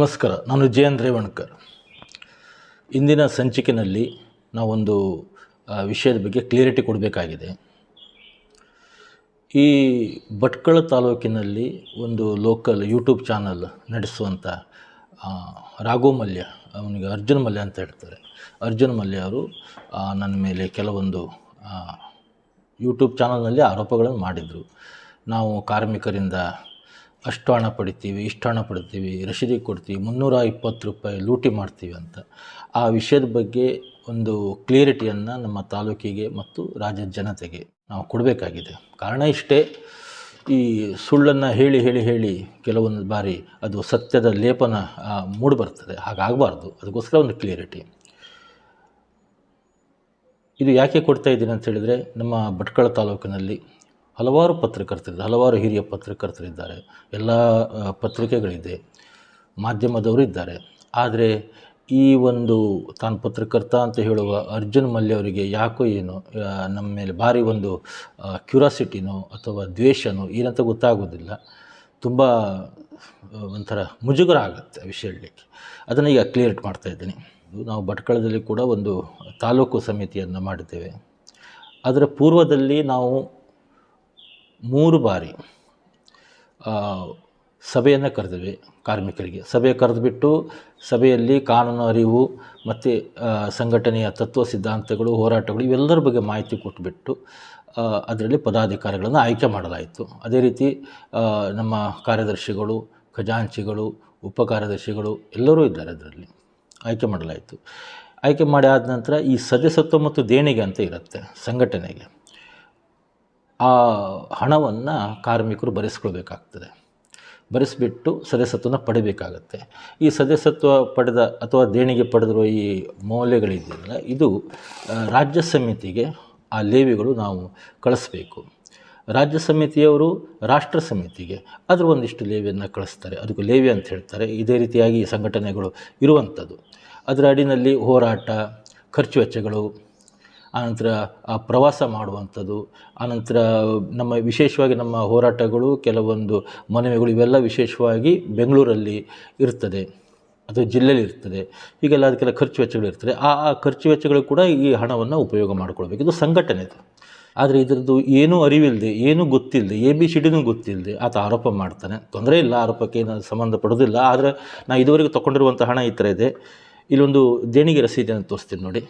ನಮಸ್ಕಾರ, ನಾನು ಜಯನ್ ರೇವಣ್ಕರ್. ಇಂದಿನ ಸಂಚಿಕೆಯಲ್ಲಿ ನಾವೊಂದು ವಿಷಯದ ಬಗ್ಗೆ ಕ್ಲಿಯರಿಟಿ ಕೊಡಬೇಕಾಗಿದೆ. ಈ ಭಟ್ಕಳ ತಾಲೂಕಿನಲ್ಲಿ ಒಂದು ಲೋಕಲ್ ಯೂಟ್ಯೂಬ್ ಚಾನಲ್ ನಡೆಸುವಂಥ ರಾಘು ಮಲ್ಯ, ಅವನಿಗೆ ಅರ್ಜುನ್ ಮಲ್ಯ ಅಂತ ಹೇಳ್ತಾರೆ. ಅರ್ಜುನ್ ಮಲ್ಯ ಅವರು ನನ್ನ ಮೇಲೆ ಕೆಲವೊಂದು ಯೂಟ್ಯೂಬ್ ಚಾನಲ್ನಲ್ಲಿ ಆರೋಪಗಳನ್ನು ಮಾಡಿದರು. ನಾವು ಕಾರ್ಮಿಕರಿಂದ ಅಷ್ಟು ಹಣ ಪಡಿತೀವಿ, ಇಷ್ಟು ಹಣ ಪಡಿತೀವಿ, ರಶೀದಿ ಕೊಡ್ತೀವಿ, 320 ರೂಪಾಯಿ ಲೂಟಿ ಮಾಡ್ತೀವಿ ಅಂತ. ಆ ವಿಷಯದ ಬಗ್ಗೆ ಒಂದು ಕ್ಲಿಯರಿಟಿಯನ್ನು ನಮ್ಮ ತಾಲೂಕಿಗೆ ಮತ್ತು ರಾಜ್ಯದ ಜನತೆಗೆ ನಾವು ಕೊಡಬೇಕಾಗಿದೆ. ಕಾರಣ ಇಷ್ಟೇ, ಈ ಸುಳ್ಳನ್ನು ಹೇಳಿ ಹೇಳಿ ಹೇಳಿ ಕೆಲವೊಂದು ಬಾರಿ ಅದು ಸತ್ಯದ ಲೇಪನ ಮೂಡಿಬರ್ತದೆ. ಹಾಗಾಗಬಾರ್ದು. ಅದಕ್ಕೋಸ್ಕರ ಒಂದು ಕ್ಲಿಯರಿಟಿ. ಇದು ಯಾಕೆ ಕೊಡ್ತಾ ಇದ್ದೀನಿ ಅಂತ ಹೇಳಿದರೆ, ನಮ್ಮ ಭಟ್ಕಳ ತಾಲೂಕಿನಲ್ಲಿ ಹಲವಾರು ಪತ್ರಕರ್ತರಿದ್ದಾರೆ, ಹಲವಾರು ಹಿರಿಯ ಪತ್ರಕರ್ತರಿದ್ದಾರೆ, ಎಲ್ಲ ಪತ್ರಿಕೆಗಳಿದೆ, ಮಾಧ್ಯಮದವರು ಇದ್ದಾರೆ. ಆದರೆ ಈ ಒಂದು ತಾನು ಪತ್ರಕರ್ತ ಅಂತ ಹೇಳುವ ಅರ್ಜುನ್ ಮಲ್ಯ ಅವರಿಗೆ ಯಾಕೋ ಏನೋ ನಮ್ಮ ಮೇಲೆ ಭಾರಿ ಒಂದು ಕ್ಯೂರಾಸಿಟಿನೋ ಅಥವಾ ದ್ವೇಷನೋ ಏನಂತ ಗೊತ್ತಾಗೋದಿಲ್ಲ. ತುಂಬ ಒಂಥರ ಮುಜುಗರ ಆಗುತ್ತೆ ಆ ವಿಷಯ ಹೇಳಲಿಕ್ಕೆ. ಅದನ್ನು ಈಗ ಕ್ಲಿಯರ್ ಮಾಡ್ತಾಯಿದ್ದೀನಿ. ನಾವು ಭಟ್ಕಳದಲ್ಲಿ ಕೂಡ ಒಂದು ತಾಲೂಕು ಸಮಿತಿಯನ್ನು ಮಾಡಿದ್ದೇವೆ. ಅದರ ಪೂರ್ವದಲ್ಲಿ ನಾವು 3 ಬಾರಿ ಸಭೆಯನ್ನು ಕರೆದಿವೆ. ಕಾರ್ಮಿಕರಿಗೆ ಸಭೆ ಕರೆದುಬಿಟ್ಟು ಸಭೆಯಲ್ಲಿ ಕಾನೂನು ಅರಿವು ಮತ್ತು ಸಂಘಟನೆಯ ತತ್ವ ಸಿದ್ಧಾಂತಗಳು, ಹೋರಾಟಗಳು ಇವೆಲ್ಲರ ಬಗ್ಗೆ ಮಾಹಿತಿ ಕೊಟ್ಟುಬಿಟ್ಟು ಅದರಲ್ಲಿ ಪದಾಧಿಕಾರಿಗಳನ್ನು ಆಯ್ಕೆ ಮಾಡಲಾಯಿತು. ಅದೇ ರೀತಿ ನಮ್ಮ ಕಾರ್ಯದರ್ಶಿಗಳು, ಖಜಾಂಚಿಗಳು, ಉಪ ಕಾರ್ಯದರ್ಶಿಗಳು ಎಲ್ಲರೂ ಇದ್ದಾರೆ, ಅದರಲ್ಲಿ ಆಯ್ಕೆ ಮಾಡಲಾಯಿತು. ಆಯ್ಕೆ ಮಾಡಿ ಆದ ನಂತರ ಈ ಸದಸ್ಯತ್ವ ಮತ್ತು ದೇಣಿಗೆ ಅಂತ ಇರುತ್ತೆ ಸಂಘಟನೆಗೆ. ಆ ಹಣವನ್ನು ಕಾರ್ಮಿಕರು ಭರಿಸ್ಕೊಳ್ಬೇಕಾಗ್ತದೆ. ಭರಿಸಿಬಿಟ್ಟು ಸದಸ್ಯತ್ವನ ಪಡಿಬೇಕಾಗತ್ತೆ. ಈ ಸದಸ್ಯತ್ವ ಪಡೆದ ಅಥವಾ ದೇಣಿಗೆ ಪಡೆದಿರುವ ಈ ಮೌಲ್ಯಗಳಿದೆಯಲ್ಲ, ಇದು ರಾಜ್ಯ ಸಮಿತಿಗೆ ಆ ಲೇವಿಗಳು ನಾವು ಕಳಿಸ್ಬೇಕು. ರಾಜ್ಯ ಸಮಿತಿಯವರು ರಾಷ್ಟ್ರ ಸಮಿತಿಗೆ ಅದರ ಒಂದಿಷ್ಟು ಲೇವಿಯನ್ನು ಕಳಿಸ್ತಾರೆ. ಅದಕ್ಕೆ ಲೇವಿ ಅಂತ ಹೇಳ್ತಾರೆ. ಇದೇ ರೀತಿಯಾಗಿ ಸಂಘಟನೆಗಳು ಇರುವಂಥದ್ದು. ಅದರ ಅಡಿನಲ್ಲಿ ಹೋರಾಟ, ಖರ್ಚು ವೆಚ್ಚಗಳು, ಆನಂತರ ಪ್ರವಾಸ ಮಾಡುವಂಥದ್ದು, ಆನಂತರ ವಿಶೇಷವಾಗಿ ನಮ್ಮ ಹೋರಾಟಗಳು, ಕೆಲವೊಂದು ಮನವಿಗಳು ಇವೆಲ್ಲ ವಿಶೇಷವಾಗಿ ಬೆಂಗಳೂರಲ್ಲಿ ಇರ್ತದೆ ಅಥವಾ ಜಿಲ್ಲೆಯಲ್ಲಿ ಇರ್ತದೆ. ಹೀಗೆಲ್ಲ ಅದಕ್ಕೆಲ್ಲ ಖರ್ಚು ವೆಚ್ಚಗಳು ಇರ್ತದೆ. ಆ ಖರ್ಚು ವೆಚ್ಚಗಳು ಕೂಡ ಈ ಹಣವನ್ನು ಉಪಯೋಗ ಮಾಡಿಕೊಳ್ಬೇಕು. ಇದು ಸಂಘಟನೆ. ಆದರೆ ಇದರದ್ದು ಏನೂ ಅರಿವಿಲ್ಲದೆ, ಏನೂ ಗೊತ್ತಿಲ್ಲದೆ, ABCDನೂ ಗೊತ್ತಿಲ್ಲದೆ ಆತ ಆರೋಪ ಮಾಡ್ತಾನೆ. ತೊಂದರೆ ಇಲ್ಲ, ಆರೋಪಕ್ಕೆ ಏನು ಸಂಬಂಧಪಡೋದಿಲ್ಲ. ಆದರೆ ನಾನು ಇದುವರೆಗೂ ತೊಗೊಂಡಿರುವಂಥ ಹಣ ಈ ಥರ ಇದೆ. ಇಲ್ಲೊಂದು ದೇಣಿಗೆ ರಸೀದಿಯನ್ನು ತೋರಿಸ್ತೀನಿ ನೋಡಿ,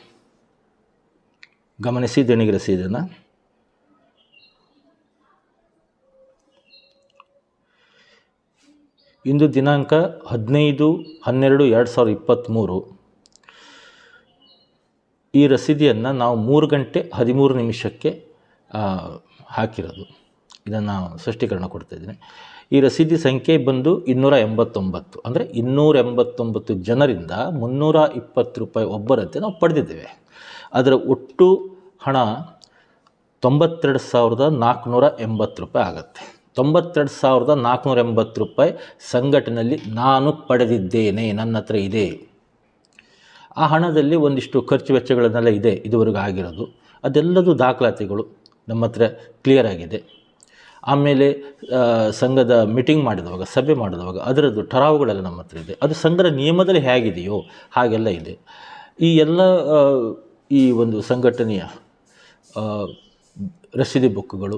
ಗಮನಿಸಿ. ದೇಣಿಗೆ ರಸೀದಿಯನ್ನು ಇಂದು ದಿನಾಂಕ 15/12/2023. ಈ ರಸೀದಿಯನ್ನು ನಾವು 3 ಗಂಟೆ 13 ನಿಮಿಷಕ್ಕೆ ಹಾಕಿರೋದು. ಇದನ್ನು ಸ್ಪಷ್ಟೀಕರಣ ಕೊಡ್ತಾಯಿದ್ದೀನಿ. ಈ ರಸೀದಿ ಸಂಖ್ಯೆ ಬಂದು 289. ಅಂದರೆ 289 ಜನರಿಂದ 320 ರೂಪಾಯಿ ಒಬ್ಬರಂತೆ ನಾವು ಪಡೆದಿದ್ದೇವೆ. ಅದರ ಒಟ್ಟು ಹಣ 92,480 ರೂಪಾಯಿ ಆಗುತ್ತೆ. 92,480 ರೂಪಾಯಿ ಸಂಘಟನೆಯಲ್ಲಿ ನಾನು ಪಡೆದಿದ್ದೇನೆ, ನನ್ನ ಹತ್ರ ಇದೆ. ಆ ಹಣದಲ್ಲಿ ಒಂದಿಷ್ಟು ಖರ್ಚು ವೆಚ್ಚಗಳನ್ನೆಲ್ಲ ಇದೆ ಇದುವರೆಗೂ ಆಗಿರೋದು. ಅದೆಲ್ಲದೂ ದಾಖಲಾತಿಗಳು ನಮ್ಮ ಹತ್ರ ಕ್ಲಿಯರ್ ಆಗಿದೆ. ಆಮೇಲೆ ಸಂಘದ ಮೀಟಿಂಗ್ ಮಾಡಿದವಾಗ, ಸಭೆ ಮಾಡಿದವಾಗ ಅದರದ್ದು ಠರಾವುಗಳೆಲ್ಲ ನಮ್ಮ ಹತ್ರ ಇದೆ. ಅದು ಸಂಘದ ನಿಯಮದಲ್ಲಿ ಹೇಗಿದೆಯೋ ಹಾಗೆಲ್ಲ ಇದೆ. ಈ ಎಲ್ಲ ಈ ಒಂದು ಸಂಘಟನೆಯ ರಸೀದಿ ಬುಕ್ಗಳು,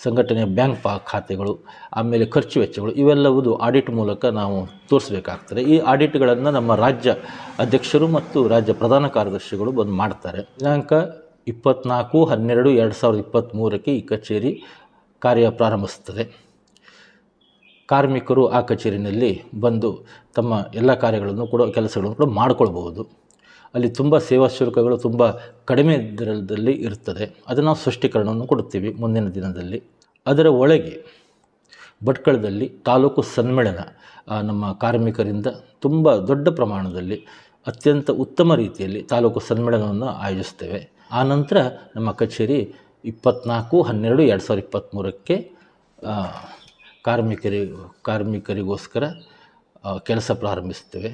ಸಂಘಟನೆಯ ಬ್ಯಾಂಕ್ ಖಾತೆಗಳು, ಆಮೇಲೆ ಖರ್ಚು ವೆಚ್ಚಗಳು ಇವೆಲ್ಲವುದು ಆಡಿಟ್ ಮೂಲಕ ನಾವು ತೋರಿಸಬೇಕಾಗ್ತದೆ. ಈ ಆಡಿಟ್ಗಳನ್ನು ನಮ್ಮ ರಾಜ್ಯ ಅಧ್ಯಕ್ಷರು ಮತ್ತು ರಾಜ್ಯ ಪ್ರಧಾನ ಕಾರ್ಯದರ್ಶಿಗಳು ಬಂದು ಮಾಡ್ತಾರೆ. ದಿನಾಂಕ 24/12/2023 ಈ ಕಚೇರಿ ಕಾರ್ಯ ಪ್ರಾರಂಭಿಸುತ್ತದೆ. ಕಾರ್ಮಿಕರು ಆ ಕಚೇರಿನಲ್ಲಿ ಬಂದು ತಮ್ಮ ಎಲ್ಲ ಕಾರ್ಯಗಳನ್ನು ಕೂಡ, ಕೆಲಸಗಳನ್ನು ಕೂಡ ಮಾಡಿಕೊಳ್ಬಹುದು. ಅಲ್ಲಿ ತುಂಬ ಸೇವಾ ಶುಲ್ಕಗಳು ತುಂಬ ಕಡಿಮೆ ದರದಲ್ಲಿ ಇರ್ತದೆ. ಅದನ್ನು ನಾವು ಸ್ಪಷ್ಟೀಕರಣವನ್ನು ಕೊಡುತ್ತೀವಿ ಮುಂದಿನ ದಿನದಲ್ಲಿ. ಅದರ ಒಳಗೆ ಭಟ್ಕಳದಲ್ಲಿ ತಾಲೂಕು ಸಮ್ಮೇಳನ ನಮ್ಮ ಕಾರ್ಮಿಕರಿಂದ ತುಂಬ ದೊಡ್ಡ ಪ್ರಮಾಣದಲ್ಲಿ ಅತ್ಯಂತ ಉತ್ತಮ ರೀತಿಯಲ್ಲಿ ತಾಲೂಕು ಸಮ್ಮೇಳನವನ್ನು ಆಯೋಜಿಸ್ತೇವೆ. ಆನಂತರ ನಮ್ಮ ಕಚೇರಿ 24/12/2023 ಕಾರ್ಮಿಕರಿಗೋಸ್ಕರ ಕೆಲಸ ಪ್ರಾರಂಭಿಸ್ತೇವೆ.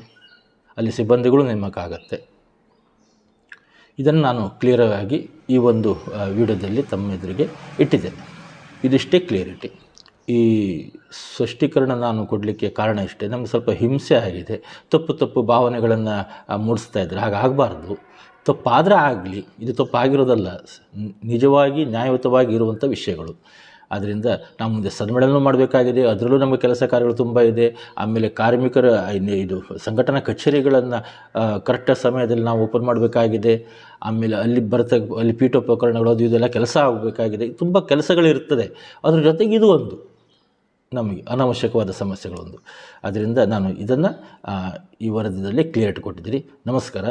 ಅಲ್ಲಿ ಸಿಬ್ಬಂದಿಗಳು ನೇಮಕ ಆಗುತ್ತೆ. ಇದನ್ನು ನಾನು ಕ್ಲಿಯರಾಗಿ ಈ ಒಂದು ವಿಡಿಯೋದಲ್ಲಿ ತಮ್ಮ ಎದುರಿಗೆ ಇಟ್ಟಿದ್ದೇನೆ. ಇದಿಷ್ಟೇ ಕ್ಲಿಯರಿಟಿ. ಈ ಸ್ಪಷ್ಟೀಕರಣ ನಾನು ಕೊಡಲಿಕ್ಕೆ ಕಾರಣ ಇಷ್ಟೇ. ನಮಗೆ ಸ್ವಲ್ಪ ಹಿಂಸೆ ಆಗಿದೆ, ತಪ್ಪು ಭಾವನೆಗಳನ್ನು ಮೂಡಿಸ್ತಾ ಇದ್ದಾರೆ. ಹಾಗಾಗಬಾರ್ದು. ತಪ್ಪಾದರೆ ಆಗಲಿ, ಇದು ತಪ್ಪಾಗಿರೋದಲ್ಲ, ನಿಜವಾಗಿ ನ್ಯಾಯಯುತವಾಗಿ ಇರುವಂಥ ವಿಷಯಗಳು. ಆದ್ದರಿಂದ ನಾವು ಮುಂದೆ ಸನ್ಮೇಳನ ಮಾಡಬೇಕಾಗಿದೆ, ಅದರಲ್ಲೂ ನಮಗೆ ಕೆಲಸ ಕಾರ್ಯಗಳು ತುಂಬ ಇದೆ. ಆಮೇಲೆ ಕಾರ್ಮಿಕರ ಇದು ಸಂಘಟನಾ ಕಚೇರಿಗಳನ್ನು ಕರೆಕ್ಟ್ ಸಮಯದಲ್ಲಿ ನಾವು ಓಪನ್ ಮಾಡಬೇಕಾಗಿದೆ. ಆಮೇಲೆ ಅಲ್ಲಿ ಪೀಠೋಪಕರಣಗಳು ಅದು ಇದೆಲ್ಲ ಕೆಲಸ ಆಗಬೇಕಾಗಿದೆ. ತುಂಬ ಕೆಲಸಗಳಿರ್ತದೆ. ಅದ್ರ ಜೊತೆಗೆ ಇದು ಒಂದು ನಮಗೆ ಅನಾವಶ್ಯಕವಾದ ಸಮಸ್ಯೆಗಳೊಂದು. ಆದ್ದರಿಂದ ನಾನು ಇದನ್ನು ಈ ವರದಿಯಲ್ಲಿ ಕ್ಲಿಯರ್ ಕೊಟ್ಟಿದ್ದೀನಿ. ನಮಸ್ಕಾರ.